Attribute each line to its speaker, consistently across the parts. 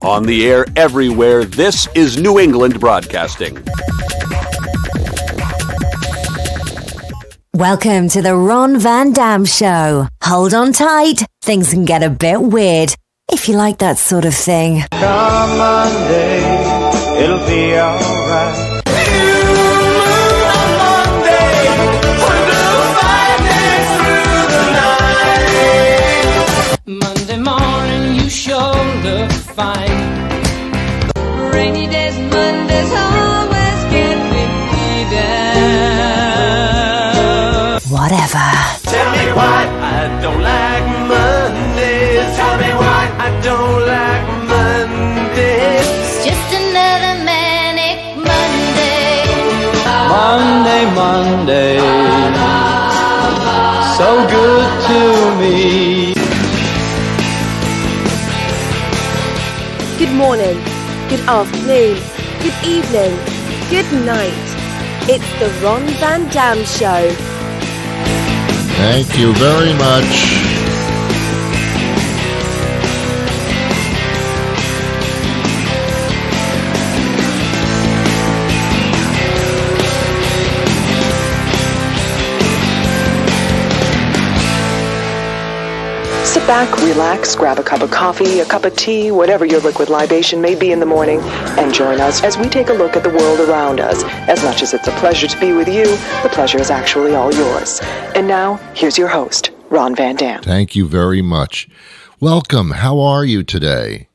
Speaker 1: On the air everywhere, this is New England Broadcasting.
Speaker 2: Welcome to the Ron Van Dam Show. Hold on tight. Things can get a bit weird, if you like that sort of thing.
Speaker 3: Come Monday, it'll be alright.
Speaker 4: Monday morning, you sure look fine. Rainy days, Mondays always get me down.
Speaker 2: Whatever.
Speaker 3: Tell me why I don't like Mondays. Tell me why I don't like Mondays.
Speaker 5: It's just another manic Monday.
Speaker 3: Monday, so good to me.
Speaker 6: Good morning, good afternoon, good evening, good night. It's the Ron Van Dam Show.
Speaker 7: Thank you very much.
Speaker 8: Sit back, relax, grab a cup of coffee, a cup of tea, whatever your liquid libation may be in the morning, and join us as we take a look at the world around us. As much as it's a pleasure to be with you, the pleasure is actually all yours. And now, here's your host, Ron Van Dam.
Speaker 7: Thank you very much. Welcome. How are you today?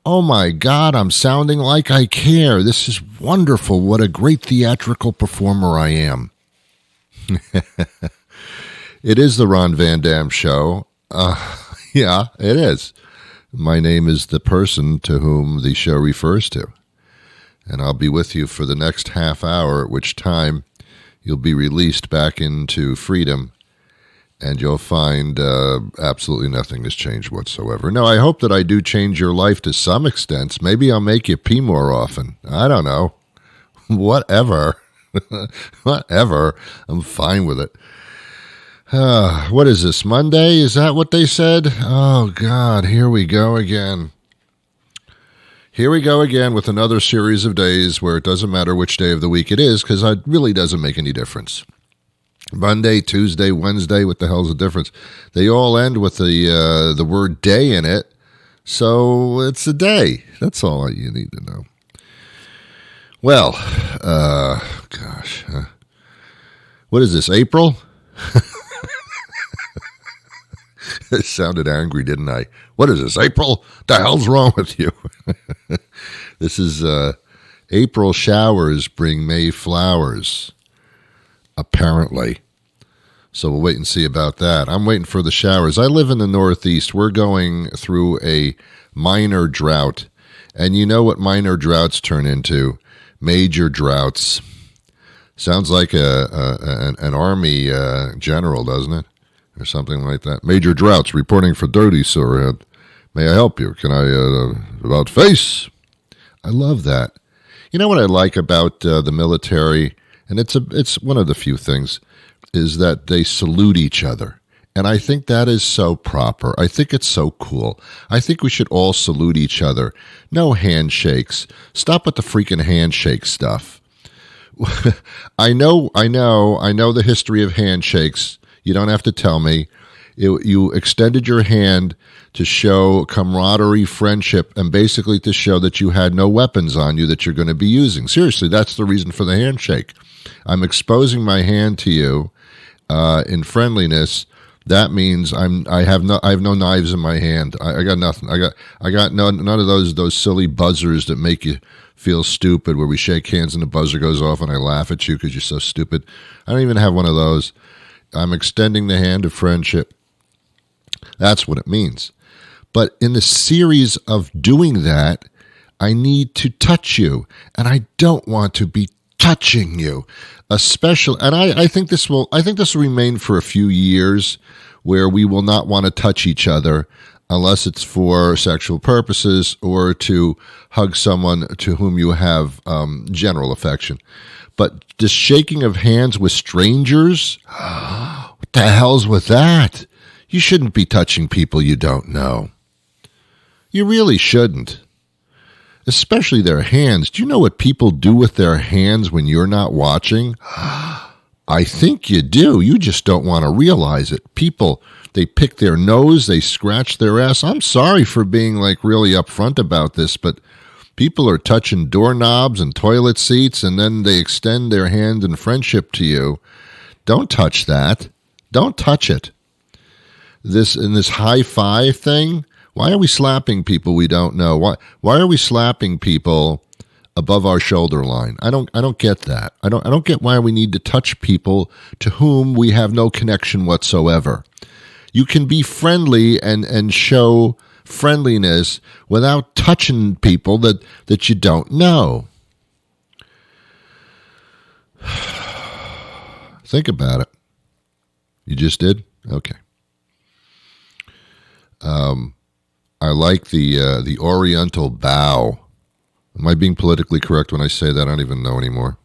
Speaker 7: Oh my God, I'm sounding like I care. This is wonderful. What a great theatrical performer I am. It is the Ron Van Dam Show. Yeah, it is. My name is the person to whom the show refers to. And I'll be with you for the next half hour, at which time you'll be released back into freedom, and you'll find absolutely nothing has changed whatsoever. No, I hope that I do change your life to some extent. Maybe I'll make you pee more often. I don't know. Whatever. Whatever. I'm fine with it. What is this, Monday? Is that what they said? Oh, God, here we go again. Here we go again with another series of days where it doesn't matter which day of the week it is, because it really doesn't make any difference. Monday, Tuesday, Wednesday, what the hell's the difference? They all end with the word day in it, so it's a day. That's all you need to know. Well, gosh. What is this, April? I sounded angry, didn't I? What is this, April? The hell's wrong with you? This is April showers bring May flowers, apparently. So we'll wait and see about that. I'm waiting for the showers. I live in the Northeast. We're going through a minor drought. And you know what minor droughts turn into? Major droughts. Sounds like an army general, doesn't it? Or something like that. Major droughts reporting for Dirty Sorehead. May I help you? Can I, about face? I love that. You know what I like about the military, and it's one of the few things, is that they salute each other. And I think that is so proper. I think it's so cool. I think we should all salute each other. No handshakes. Stop with the freaking handshake stuff. I know the history of handshakes. You don't have to tell me. You extended your hand to show camaraderie, friendship, and basically to show that you had no weapons on you that you're going to be using. Seriously, that's the reason for the handshake. I'm exposing my hand to you in friendliness. That means I have no knives in my hand. I got nothing. I got none of those silly buzzers that make you feel stupid, where we shake hands and the buzzer goes off and I laugh at you because you're so stupid. I don't even have one of those. I'm extending the hand of friendship. That's what it means. But in the series of doing that, I need to touch you, and I don't want to be touching you, especially. And I think this will remain for a few years, where we will not want to touch each other unless it's for sexual purposes or to hug someone to whom you have general affection. But the shaking of hands with strangers, what the hell's with that? You shouldn't be touching people you don't know. You really shouldn't. especially their hands. Do you know what people do with their hands when you're not watching? I think you do. You just don't want to realize it. People, they pick their nose, they scratch their ass. I'm sorry for being like really upfront about this, but people are touching doorknobs and toilet seats, and then they extend their hand in friendship to you. Don't touch that. Don't touch it. This high five thing, why are we slapping people we don't know? Why are we slapping people above our shoulder line? I don't get that. I don't get why we need to touch people to whom we have no connection whatsoever. You can be friendly and show friendliness without touching people that you don't know. Think about it. You just did? Okay. I like the Oriental bow. Am I being politically correct when I say that? I don't even know anymore.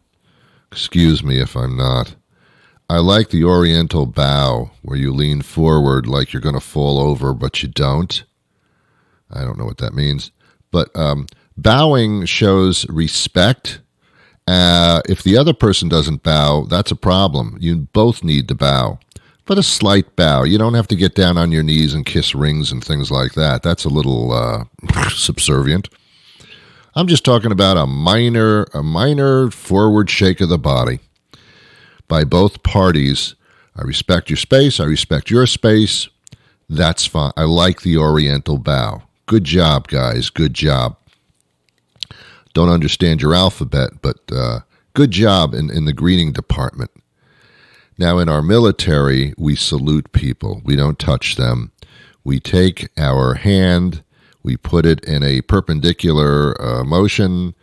Speaker 7: Excuse me if I'm not. I like the Oriental bow, where you lean forward like you're going to fall over, but you don't. I don't know what that means. But bowing shows respect. If the other person doesn't bow, that's a problem. You both need to bow. But a slight bow. You don't have to get down on your knees and kiss rings and things like that. That's a little subservient. I'm just talking about a minor forward shake of the body by both parties. I respect your space. I respect your space. That's fine. I like the Oriental bow. Good job, guys. Good job. Don't understand your alphabet, but good job in the greeting department. Now, in our military, we salute people. We don't touch them. We take our hand, we put it in a perpendicular motion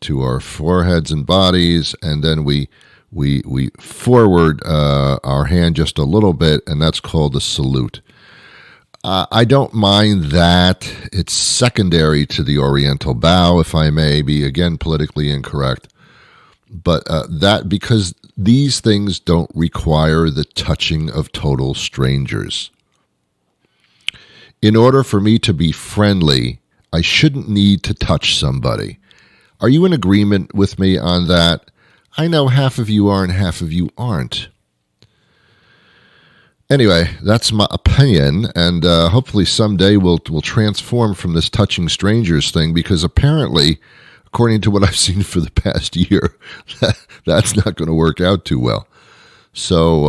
Speaker 7: to our foreheads and bodies, and then we forward our hand just a little bit, and that's called a salute. I don't mind that. It's secondary to the Oriental bow, if I may be, again, politically incorrect. But that, because these things don't require the touching of total strangers. In order for me to be friendly, I shouldn't need to touch somebody. Are you in agreement with me on that? I know half of you are and half of you aren't. Anyway, that's my opinion, and hopefully someday we'll transform from this touching strangers thing, because apparently, according to what I've seen for the past year, that's not going to work out too well. So,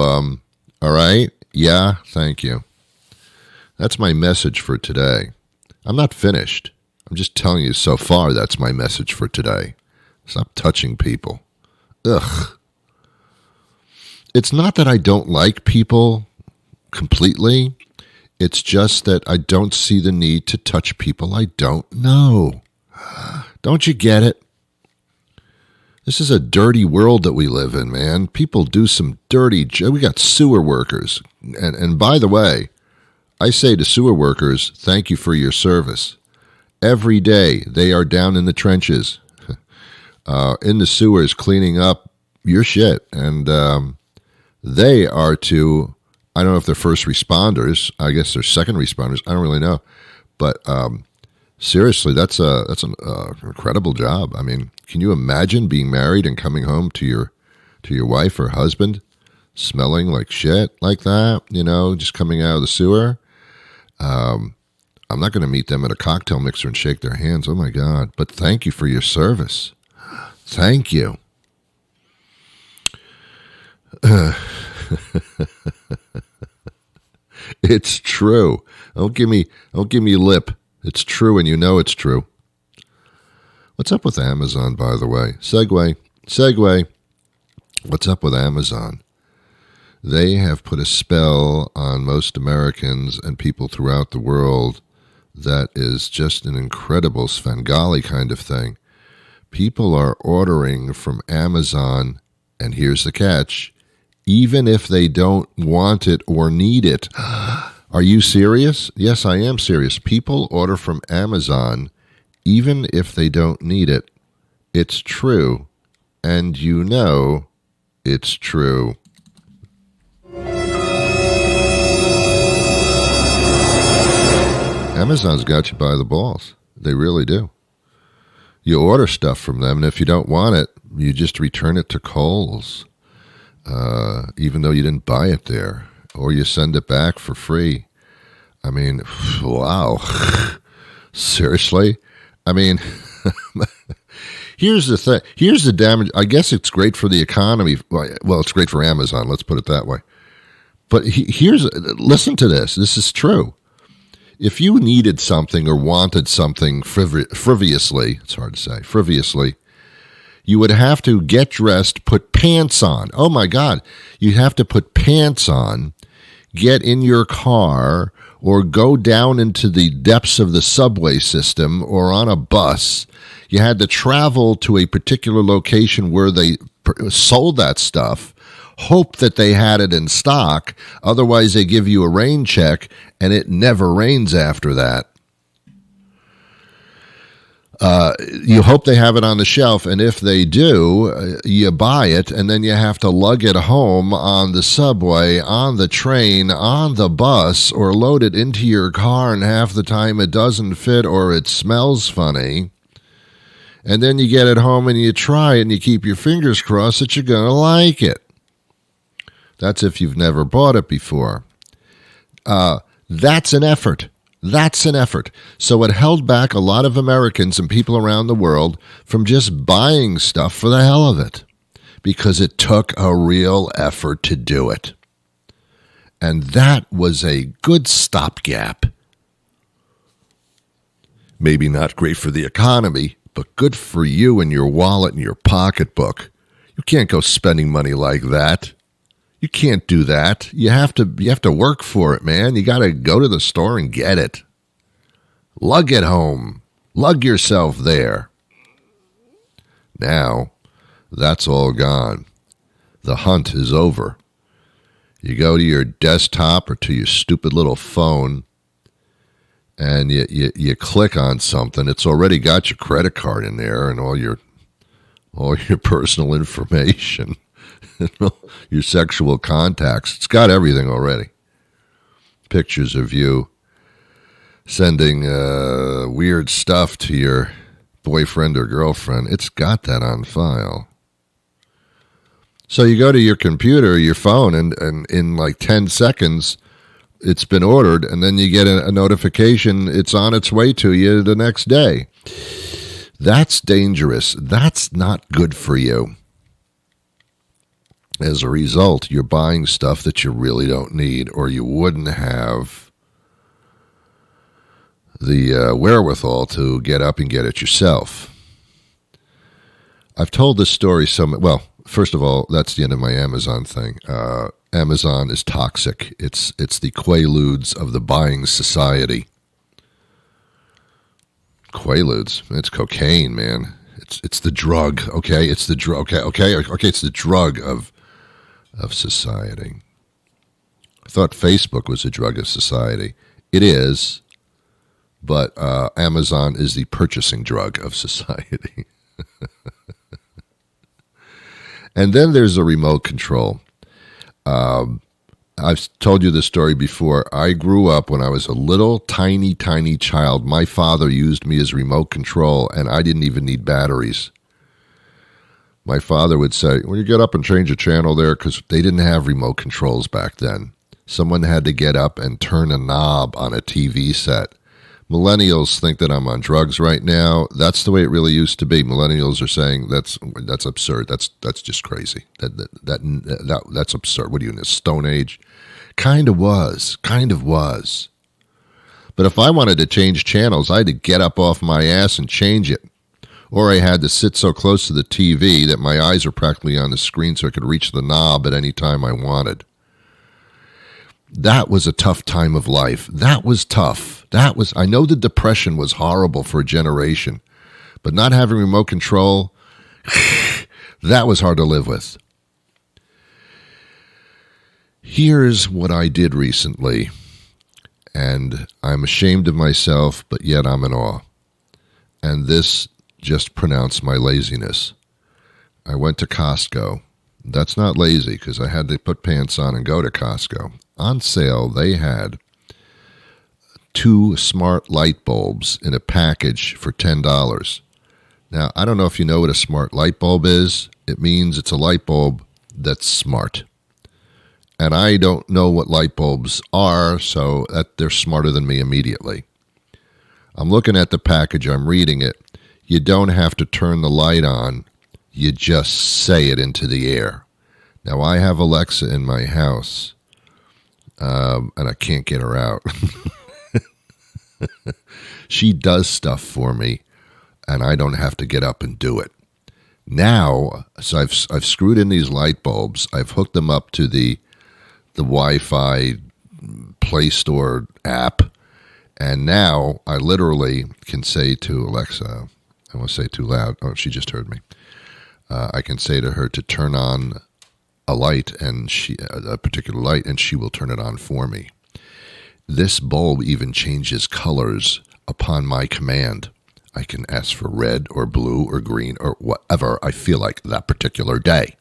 Speaker 7: all right? Yeah, thank you. That's my message for today. I'm not finished. I'm just telling you so far that's my message for today. Stop touching people. Ugh. It's not that I don't like people completely. It's just that I don't see the need to touch people I don't know. Don't you get it? This is a dirty world that we live in, man. People do some dirty... We got sewer workers. And by the way, I say to sewer workers, thank you for your service. Every day, they are down in the trenches, in the sewers, cleaning up your shit. And they are to... I don't know if they're first responders. I guess they're second responders. I don't really know. But... seriously, that's an incredible job. I mean, can you imagine being married and coming home to your wife or husband smelling like shit like that? You know, just coming out of the sewer. I'm not going to meet them at a cocktail mixer and shake their hands. Oh my God! But thank you for your service. Thank you. It's true. Don't give me lip. It's true, and you know it's true. What's up with Amazon, by the way? Segue. What's up with Amazon? They have put a spell on most Americans and people throughout the world that is just an incredible Svengali kind of thing. People are ordering from Amazon, and here's the catch, even if they don't want it or need it. Are you serious? Yes, I am serious. People order from Amazon even if they don't need it. It's true. And you know it's true. Amazon's got you by the balls. They really do. You order stuff from them, and if you don't want it, you just return it to Kohl's, even though you didn't buy it there, or you send it back for free. I mean, wow. Seriously? I mean, here's the thing. Here's the damage. I guess it's great for the economy. Well, it's great for Amazon. Let's put it that way. But listen to this. This is true. If you needed something or wanted something frivolously, it's hard to say, frivolously, you would have to get dressed, put pants on. Oh my God. You have to put pants on, get in your car, or go down into the depths of the subway system or on a bus. You had to travel to a particular location where they sold that stuff, hope that they had it in stock. Otherwise, they give you a rain check, and it never rains after that. You hope they have it on the shelf, and if they do, you buy it, and then you have to lug it home on the subway, on the train, on the bus, or load it into your car, and half the time it doesn't fit or it smells funny. And then you get it home and you try it, and you keep your fingers crossed that you're going to like it. That's if you've never bought it before. That's an effort. That's an effort. So it held back a lot of Americans and people around the world from just buying stuff for the hell of it, because it took a real effort to do it. And that was a good stopgap. Maybe not great for the economy, but good for you and your wallet and your pocketbook. You can't go spending money like that. You can't do that. You have to work for it, man. You got to go to the store and get it. Lug it home. Lug yourself there. Now, that's all gone. The hunt is over. You go to your desktop or to your stupid little phone, and you click on something. It's already got your credit card in there and all your personal information. Your sexual contacts. It's got everything already. Pictures of you sending weird stuff to your boyfriend or girlfriend. It's got that on file. So you go to your computer, your phone, and in like 10 seconds, it's been ordered, and then you get a notification it's on its way to you the next day. That's dangerous. That's not good for you. As a result, you're buying stuff that you really don't need, or you wouldn't have the wherewithal to get up and get it yourself. I've told this story well, first of all, that's the end of my Amazon thing. Amazon is toxic. It's the Quaaludes of the buying society. Quaaludes, it's cocaine, man. It's the drug, okay? It's the drug, okay? It's the drug of society. I thought Facebook was a drug of society. It is, but Amazon is the purchasing drug of society. And then there's a remote control. I've told you this story before. I grew up when I was a little tiny child. My father used me as remote control, and I didn't even need batteries. My father would say, "Will you get up and change a channel there?" Because they didn't have remote controls back then. Someone had to get up and turn a knob on a TV set. Millennials think that I'm on drugs right now. That's the way it really used to be. Millennials are saying that's absurd. That's just crazy. That's absurd. What are you in the Stone Age? Kind of was. But if I wanted to change channels, I had to get up off my ass and change it. Or I had to sit so close to the TV that my eyes were practically on the screen so I could reach the knob at any time I wanted. That was a tough time of life. That was tough. I know the Depression was horrible for a generation, but not having remote control, that was hard to live with. Here's what I did recently, and I'm ashamed of myself, but yet I'm in awe. And this just pronounced my laziness. I went to Costco. That's not lazy, because I had to put pants on and go to Costco. On sale, they had 2 smart light bulbs in a package for $10. Now, I don't know if you know what a smart light bulb is. It means it's a light bulb that's smart. And I don't know what light bulbs are, so that they're smarter than me immediately. I'm looking at the package, I'm reading it. You don't have to turn the light on. You just say it into the air. Now, I have Alexa in my house, and I can't get her out. She does stuff for me, and I don't have to get up and do it. Now, so I've screwed in these light bulbs. I've hooked them up to the Wi-Fi Play Store app, and now I literally can say to Alexa, I won't say too loud. Oh, she just heard me. I can say to her to turn on a light, and a particular light, and she will turn it on for me. This bulb even changes colors upon my command. I can ask for red or blue or green or whatever I feel like that particular day.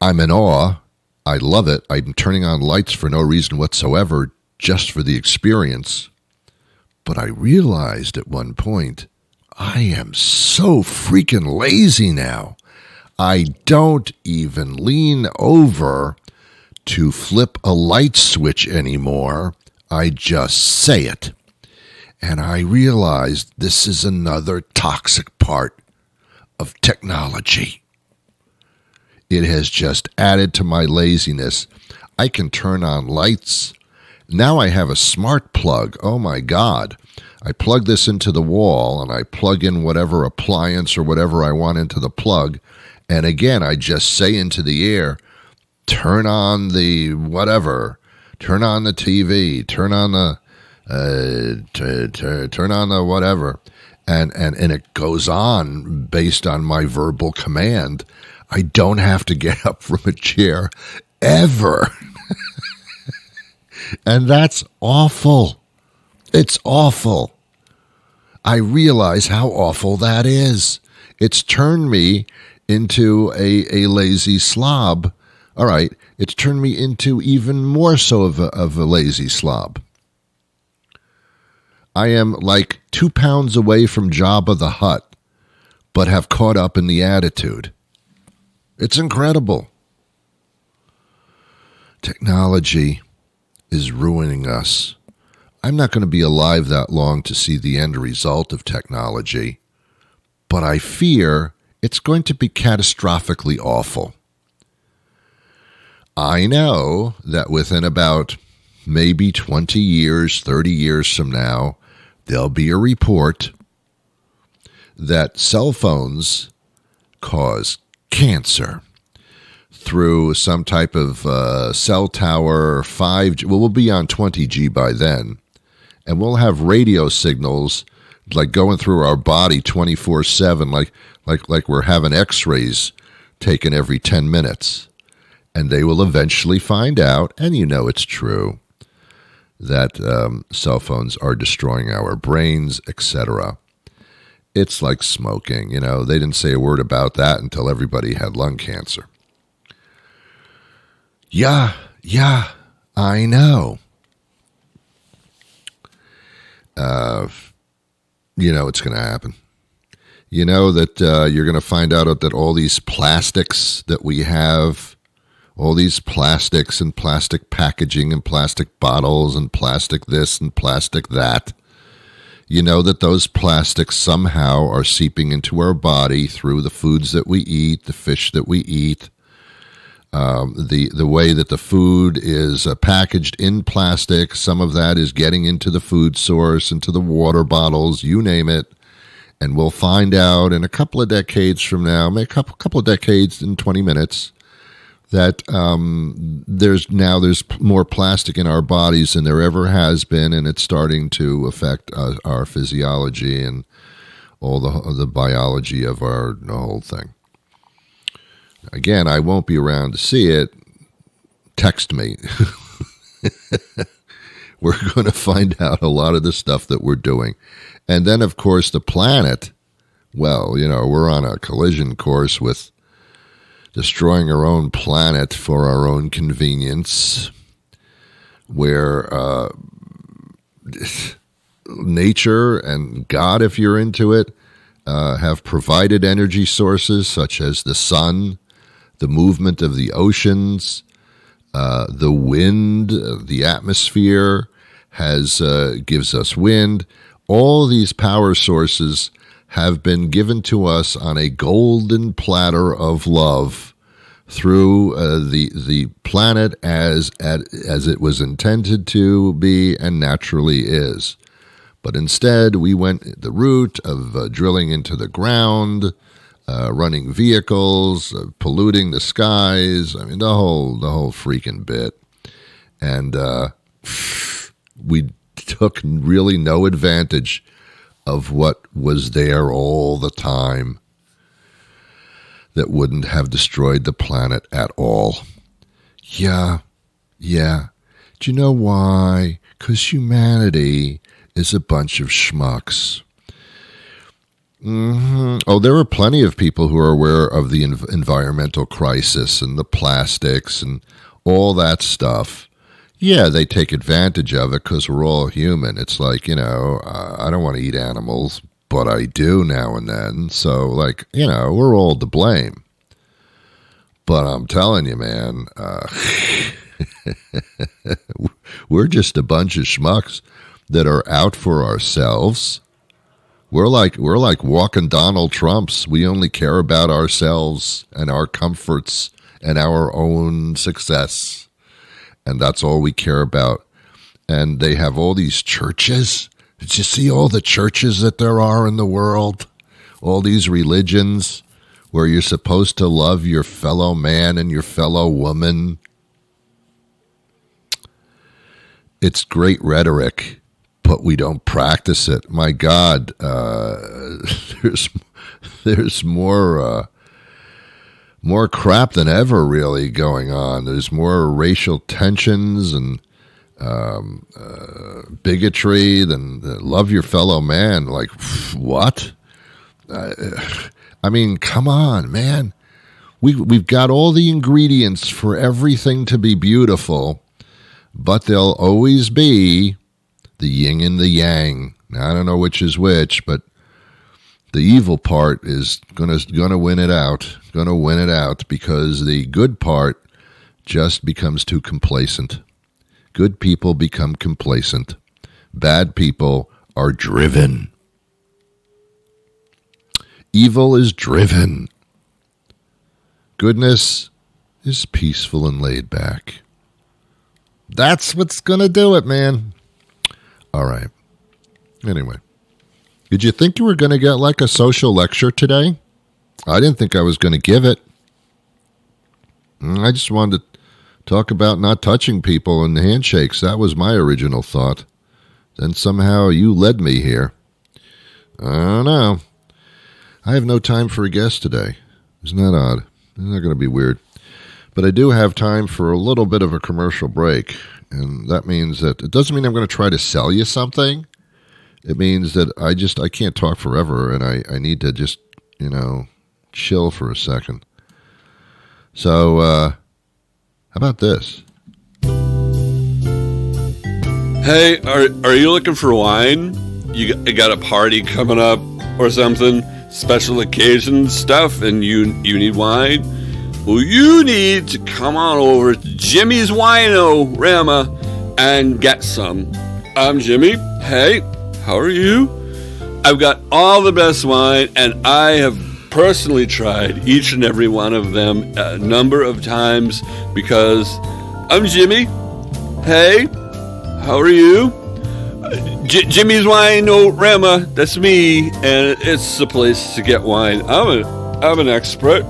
Speaker 7: I'm in awe. I love it. I'm turning on lights for no reason whatsoever, just for the experience. But I realized at one point, I am so freaking lazy now. I don't even lean over to flip a light switch anymore. I just say it. And I realized this is another toxic part of technology. It has just added to my laziness. I can turn on lights. Now I have a smart plug. Oh my God. I plug this into the wall and I plug in whatever appliance or whatever I want into the plug. And again, I just say into the air, turn on the whatever, turn on the TV, turn on the turn on the whatever, and it goes on based on my verbal command. I don't have to get up from a chair ever. And that's awful. It's awful. I realize how awful that is. It's turned me into a lazy slob. All right, it's turned me into even more so of a lazy slob. I am like 2 pounds away from Jabba the Hutt, but have caught up in the attitude. It's incredible. Technology is ruining us. I'm not going to be alive that long to see the end result of technology, but I fear it's going to be catastrophically awful. I know that within about maybe 20 years, 30 years from now, there'll be a report that cell phones cause cancer through some type of cell tower, 5G. Well, we'll be on 20G by then. And we'll have radio signals like going through our body 24/7, like we're having x-rays taken every 10 minutes. And they will eventually find out, and you know it's true, that cell phones are destroying our brains, etc. It's like smoking. You know, they didn't say a word about that until everybody had lung cancer. Yeah, I know. You know it's going to happen. You know that you're going to find out that all these plastics that we have, all these plastics and plastic packaging and plastic bottles and plastic this and plastic that, you know that those plastics somehow are seeping into our body through the foods that we eat, the fish that we eat, the way that the food is packaged in plastic. Some of that is getting into the food source, into the water bottles, you name it. And we'll find out in a couple of decades from now, maybe a couple of decades in 20 minutes, that there's more plastic in our bodies than there ever has been, and it's starting to affect our physiology and all the biology of the whole thing. Again, I won't be around to see it. Text me. We're going to find out a lot of the stuff that we're doing. And then, of course, the planet, well, you know, we're on a collision course with destroying our own planet for our own convenience, where nature and God, if you're into it, have provided energy sources such as the sun, the movement of the oceans, the wind, the atmosphere gives us wind. All these power sources have been given to us on a golden platter of love through the planet as it was intended to be and naturally is. But instead, we went the route of drilling into the ground, running vehicles, polluting the skies. I mean, the whole freaking bit. And we took really no advantage of what was there all the time that wouldn't have destroyed the planet at all. Yeah. Do you know why? 'Cause humanity is a bunch of schmucks. Oh, there are plenty of people who are aware of the environmental crisis and the plastics and all that stuff. Yeah, they take advantage of it because we're all human. It's like, I don't want to eat animals, but I do now and then. So, we're all to blame. But I'm telling you, man, we're just a bunch of schmucks that are out for ourselves. We're like walking Donald Trumps. We only care about ourselves and our comforts and our own success. And that's all we care about. And they have all these churches. Did you see all the churches that there are in the world? All these religions where you're supposed to love your fellow man and your fellow woman. It's great rhetoric, but we don't practice it. My God, there's more crap than ever really going on. There's more racial tensions and bigotry than love your fellow man. Like, what? I mean, come on, man. We've got all the ingredients for everything to be beautiful, but there'll always be the yin and the yang. Now, I don't know which is which, but the evil part is gonna win it out. Gonna win it out because the good part just becomes too complacent. Good people become complacent. Bad people are driven. Evil is driven. Goodness is peaceful and laid back. That's what's going to do it, man. All right. Anyway, did you think you were going to get like a social lecture today? I didn't think I was going to give it. I just wanted to talk about not touching people and handshakes. That was my original thought. Then somehow you led me here. I don't know. I have no time for a guest today. Isn't that odd? Isn't that going to be weird? But I do have time for a little bit of a commercial break. And that means that it doesn't mean I'm going to try to sell you something. It means that I can't talk forever and I need to just, chill for a second. So, how about this?
Speaker 1: Hey, are you looking for wine? You got a party coming up or something? Special occasion stuff and you need wine? Well, you need to come on over to Jimmy's Wine-O-Rama and get some. I'm Jimmy. Hey, how are you? I've got all the best wine, and I have personally tried each and every one of them a number of times because I'm Jimmy. Hey, how are you? Jimmy's Wine-O-Rama, that's me, and it's the place to get wine. I'm an expert.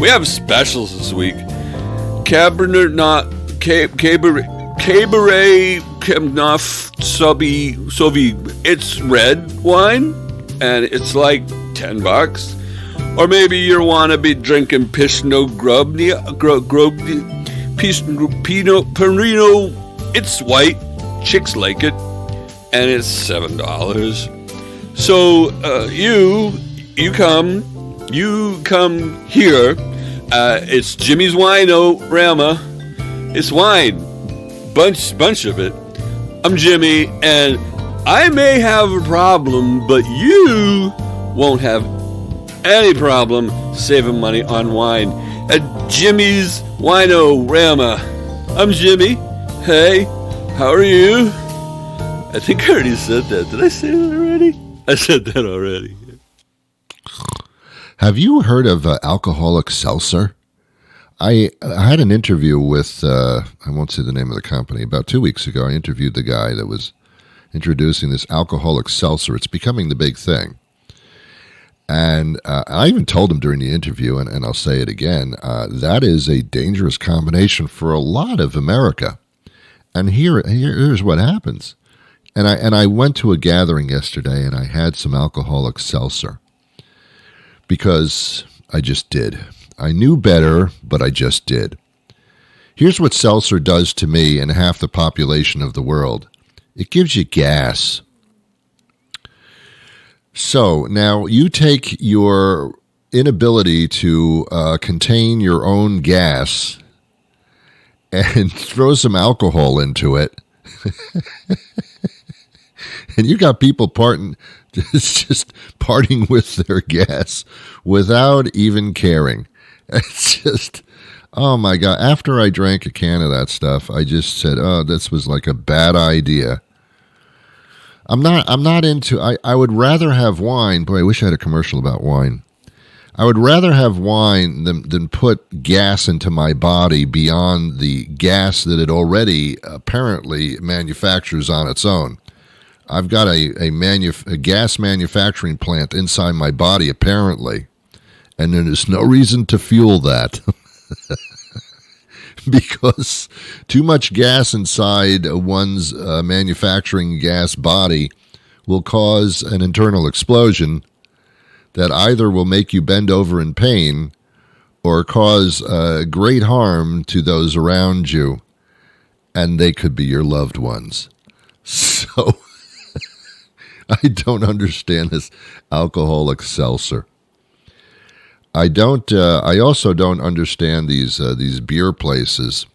Speaker 1: We have specials this week. Cabernet Sauvignon. It's red wine, and it's like $10. Or maybe you want to be drinking Pinot Perino. It's white. Chicks like it. And it's $7. So you come here. It's Jimmy's Wine-O-Rama. It's wine, bunch of it. I'm Jimmy, and I may have a problem, but you won't have any problem saving money on wine at Jimmy's Wine-O-Rama. I'm Jimmy. Hey, how are you? I think I already said that. Did I say that already? I said that already.
Speaker 7: Have you heard of alcoholic seltzer? I had an interview with, I won't say the name of the company, about 2 weeks ago. I interviewed the guy that was introducing this alcoholic seltzer. It's becoming the big thing. And I even told him during the interview, and I'll say it again, that is a dangerous combination for a lot of America. And here's what happens. And I went to a gathering yesterday, and I had some alcoholic seltzer. Because I just did. I knew better, but I just did. Here's what seltzer does to me and half the population of the world. It gives you gas. So now you take your inability to contain your own gas and throw some alcohol into it. And you got people just partying with their gas without even caring. It's just, oh my God. After I drank a can of that stuff, I just said, oh, this was like a bad idea. I'm not into, I would rather have wine. Boy, I wish I had a commercial about wine. I would rather have wine than put gas into my body beyond the gas that it already apparently manufactures on its own. I've got a gas manufacturing plant inside my body, apparently, and there is no reason to fuel that. Because too much gas inside one's manufacturing gas body will cause an internal explosion that either will make you bend over in pain or cause great harm to those around you, and they could be your loved ones. So I don't understand this alcoholic seltzer. I also don't understand these beer places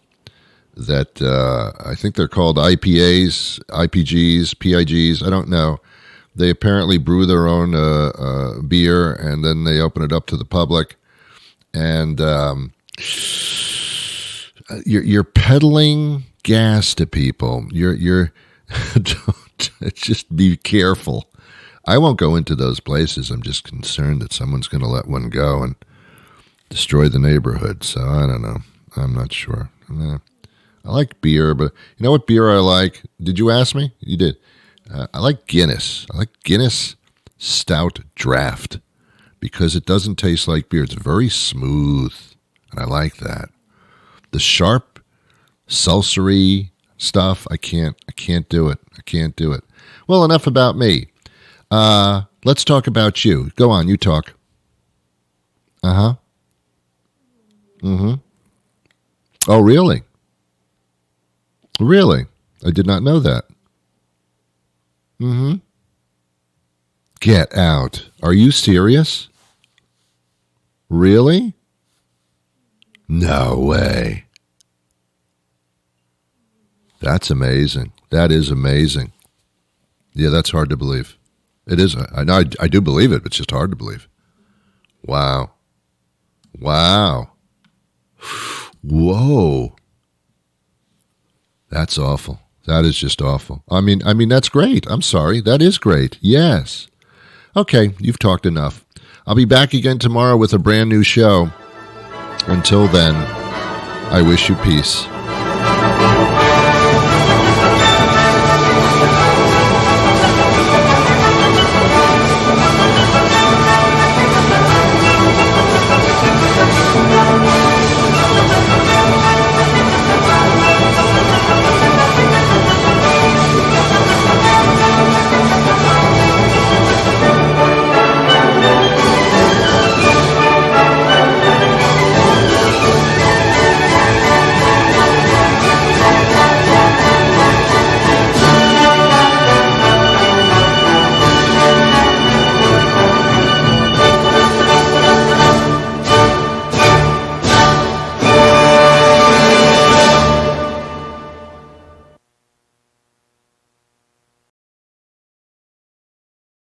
Speaker 7: that I think they're called IPAs, IPGs, PIGs. I don't know. They apparently brew their own beer and then they open it up to the public. And you're peddling gas to people. You're just be careful. I won't go into those places. I'm just concerned that someone's going to let one go and destroy the neighborhood. So I don't know. I'm not sure. I like beer, but you know what beer I like? Did you ask me? You did. I like Guinness. I like Guinness Stout Draft because it doesn't taste like beer. It's very smooth, and I like that. The sharp, seltzery stuff, I can't do it. I can't do it. Well, enough about me. Let's talk about you. Go on, you talk. Uh-huh. Mm-hmm. Oh, really? Really? I did not know that. Mm-hmm. Get out. Are you serious? Really? No way. That's amazing. That is amazing. Yeah, that's hard to believe. It is. I know. I do believe it. It's just hard to believe. Wow. Wow. Whoa. That's awful. That is just awful. I mean, that's great. I'm sorry. That is great. Yes. Okay, you've talked enough. I'll be back again tomorrow with a brand new show. Until then, I wish you peace.